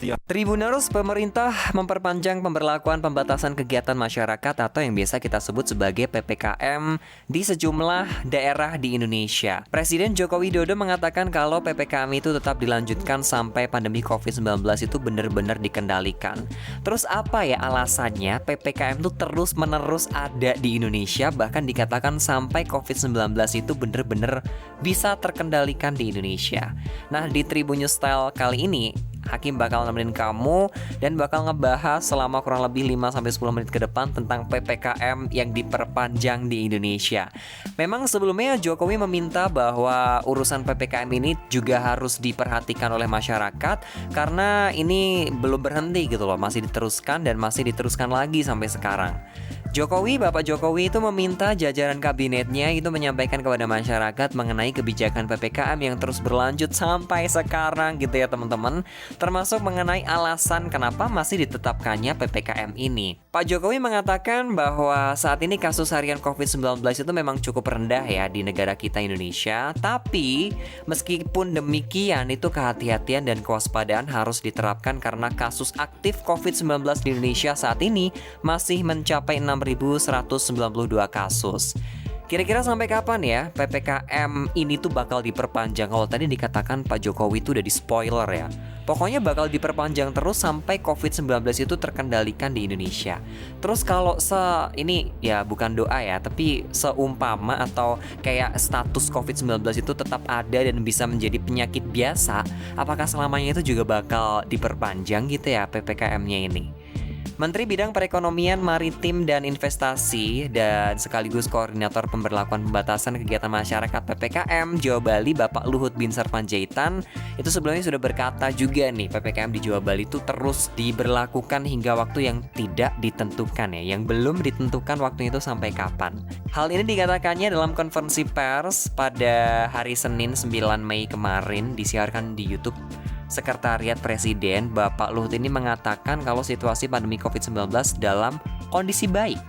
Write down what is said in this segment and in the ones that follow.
dia. Tribuners, pemerintah memperpanjang pemberlakuan pembatasan kegiatan masyarakat atau yang biasa kita sebut sebagai PPKM di sejumlah daerah di Indonesia. Presiden Joko Widodo mengatakan kalau PPKM itu tetap dilanjutkan sampai pandemi COVID-19 itu benar-benar dikendalikan. Terus apa ya alasannya PPKM itu terus-menerus ada di Indonesia, bahkan dikatakan sampai COVID-19 itu benar-benar bisa terkendalikan di Indonesia. Nah, di Tribun News Style kali ini Hakim bakal nemenin kamu dan bakal ngebahas selama kurang lebih 5-10 menit ke depan tentang PPKM yang diperpanjang di Indonesia. Memang sebelumnya Jokowi meminta bahwa urusan PPKM ini juga harus diperhatikan oleh masyarakat karena ini belum berhenti gitu loh, masih diteruskan dan masih diteruskan lagi sampai sekarang. Bapak Jokowi itu meminta jajaran kabinetnya itu menyampaikan kepada masyarakat mengenai kebijakan PPKM yang terus berlanjut sampai sekarang gitu ya teman-teman. Termasuk mengenai alasan kenapa masih ditetapkannya PPKM ini. Pak Jokowi mengatakan bahwa saat ini kasus harian COVID-19 itu memang cukup rendah ya di negara kita Indonesia. Tapi meskipun demikian itu kehati-hatian dan kewaspadaan harus diterapkan karena kasus aktif COVID-19 di Indonesia saat ini masih mencapai 6.192 kasus. Kira-kira sampai kapan ya PPKM ini tuh bakal diperpanjang? Kalau tadi dikatakan Pak Jokowi itu udah di spoiler ya. Pokoknya bakal diperpanjang terus sampai COVID-19 itu terkendalikan di Indonesia. Terus kalau ini ya bukan doa ya, tapi seumpama atau kayak status COVID-19 itu tetap ada dan bisa menjadi penyakit biasa, apakah selamanya itu juga bakal diperpanjang gitu ya PPKM-nya ini? Menteri Bidang Perekonomian, Maritim, dan Investasi dan sekaligus Koordinator Pemberlakuan Pembatasan Kegiatan Masyarakat PPKM Jawa Bali, Bapak Luhut Binsar Panjaitan, itu sebelumnya sudah berkata juga nih PPKM di Jawa Bali itu terus diberlakukan hingga waktu yang tidak ditentukan ya, yang belum ditentukan waktu itu sampai kapan. Hal ini dikatakannya dalam konferensi pers pada hari Senin 9 Mei kemarin disiarkan di YouTube Sekretariat Presiden. Bapak Luhut ini mengatakan kalau situasi pandemi COVID-19 dalam kondisi baik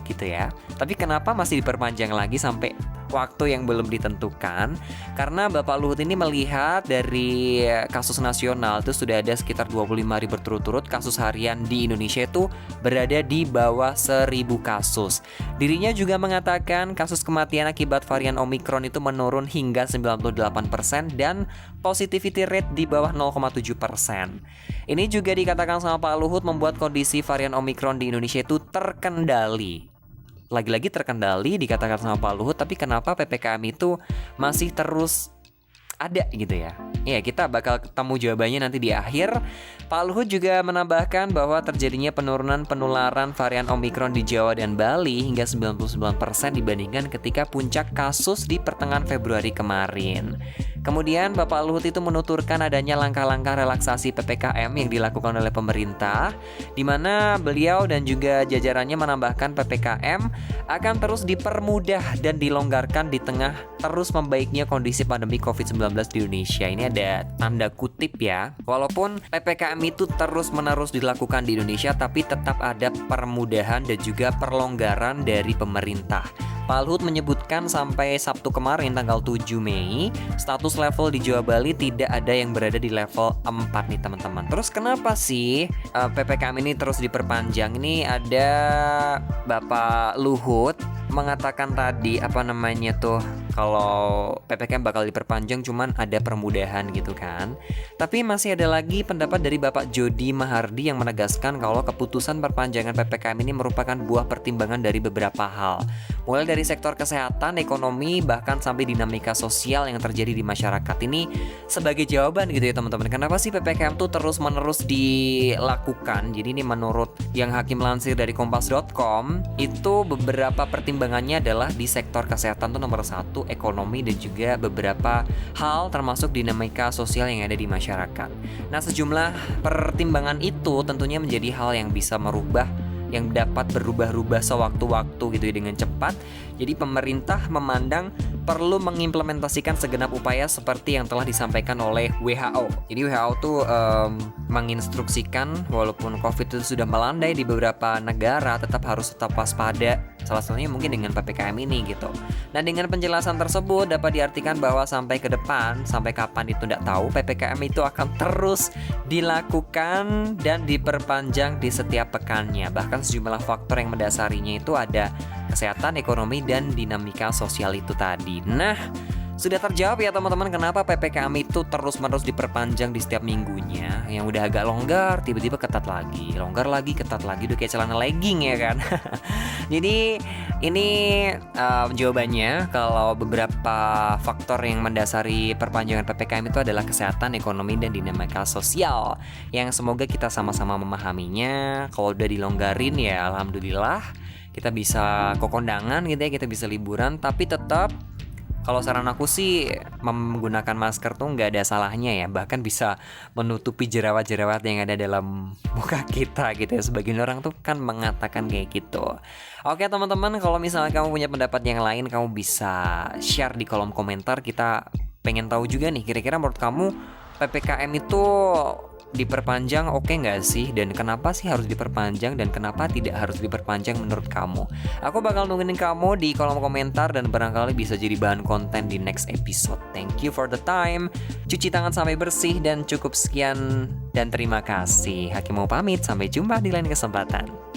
gitu ya. Tapi kenapa masih diperpanjang lagi sampai waktu yang belum ditentukan? Karena Bapak Luhut ini melihat dari kasus nasional itu sudah ada sekitar 25.000 berturut-turut kasus harian di Indonesia itu berada di bawah 1.000 kasus. Dirinya juga mengatakan kasus kematian akibat varian Omikron itu menurun hingga 98% dan positivity rate di bawah 0,7%. Ini juga dikatakan sama Pak Luhut membuat kondisi varian Omikron di Indonesia itu terkendali. Lagi-lagi terkendali dikatakan sama Pak Luhut, tapi kenapa PPKM itu masih terus ada gitu ya? Ya, kita bakal ketemu jawabannya nanti di akhir. Pak Luhut juga menambahkan bahwa terjadinya penurunan penularan varian Omikron di Jawa dan Bali hingga 99% dibandingkan ketika puncak kasus di pertengahan Februari kemarin. Kemudian Bapak Luhut itu menuturkan adanya langkah-langkah relaksasi PPKM yang dilakukan oleh pemerintah, di mana beliau dan juga jajarannya menambahkan PPKM akan terus dipermudah dan dilonggarkan di tengah terus membaiknya kondisi pandemi COVID-19 di Indonesia. Ini ada tanda kutip ya. Walaupun PPKM itu terus-menerus dilakukan di Indonesia, tapi tetap ada permudahan dan juga perlonggaran dari pemerintah. Pak Luhut menyebutkan sampai Sabtu kemarin tanggal 7 Mei, status level di Jawa Bali tidak ada yang berada di level 4 nih teman-teman. Terus kenapa sih PPKM ini terus diperpanjang? Ini ada Bapak Luhut mengatakan tadi kalau PPKM bakal diperpanjang cuman ada permudahan gitu kan. Tapi masih ada lagi pendapat dari Bapak Jody Mahardi yang menegaskan kalau keputusan perpanjangan PPKM ini merupakan buah pertimbangan dari beberapa hal. Mulai dari sektor kesehatan, ekonomi, bahkan sampai dinamika sosial yang terjadi di masyarakat. Ini sebagai jawaban gitu ya teman-teman. Kenapa sih PPKM tuh terus-menerus dilakukan? Jadi ini menurut yang Hakim lansir dari kompas.com, itu beberapa pertimbangannya adalah di sektor kesehatan tuh nomor 1, ekonomi dan juga beberapa hal termasuk dinamika sosial yang ada di masyarakat. Nah, sejumlah pertimbangan itu tentunya menjadi hal yang bisa merubah yang dapat berubah-ubah sewaktu-waktu gitu ya dengan cepat. Jadi pemerintah memandang perlu mengimplementasikan segenap upaya seperti yang telah disampaikan oleh WHO. Jadi WHO tuh menginstruksikan walaupun COVID itu sudah melandai di beberapa negara, tetap harus tetap waspada. Salah satunya mungkin dengan PPKM ini gitu. Nah, dengan penjelasan tersebut dapat diartikan bahwa sampai ke depan, sampai kapan itu tidak tahu, PPKM itu akan terus dilakukan dan diperpanjang di setiap pekannya. Bahkan sejumlah faktor yang mendasarinya itu ada kesehatan, ekonomi, dan dinamika sosial itu tadi. Nah, sudah terjawab ya teman-teman kenapa PPKM itu terus-menerus diperpanjang di setiap minggunya. Yang udah agak longgar, tiba-tiba ketat lagi. Longgar lagi, ketat lagi, udah kayak celana legging ya kan. Jadi ini jawabannya kalau beberapa faktor yang mendasari perpanjangan PPKM itu adalah kesehatan, ekonomi, dan dinamika sosial. Yang semoga kita sama-sama memahaminya. Kalau udah dilonggarin ya alhamdulillah. Kita bisa ke kondangan gitu ya, kita bisa liburan, tapi tetap kalau saran aku sih menggunakan masker tuh nggak ada salahnya ya, bahkan bisa menutupi jerawat-jerawat yang ada dalam muka kita gitu ya. Sebagian orang tuh kan mengatakan kayak gitu. Oke teman-teman, kalau misalnya kamu punya pendapat yang lain, kamu bisa share di kolom komentar. Kita pengen tahu juga nih, kira-kira menurut kamu PPKM itu diperpanjang oke nggak sih? Dan kenapa sih harus diperpanjang dan kenapa tidak harus diperpanjang menurut kamu? Aku bakal nungguin kamu di kolom komentar dan barangkali bisa jadi bahan konten di next episode. Thank you for the time. Cuci tangan sampai bersih dan cukup sekian dan terima kasih. Hakim mau pamit, sampai jumpa di lain kesempatan.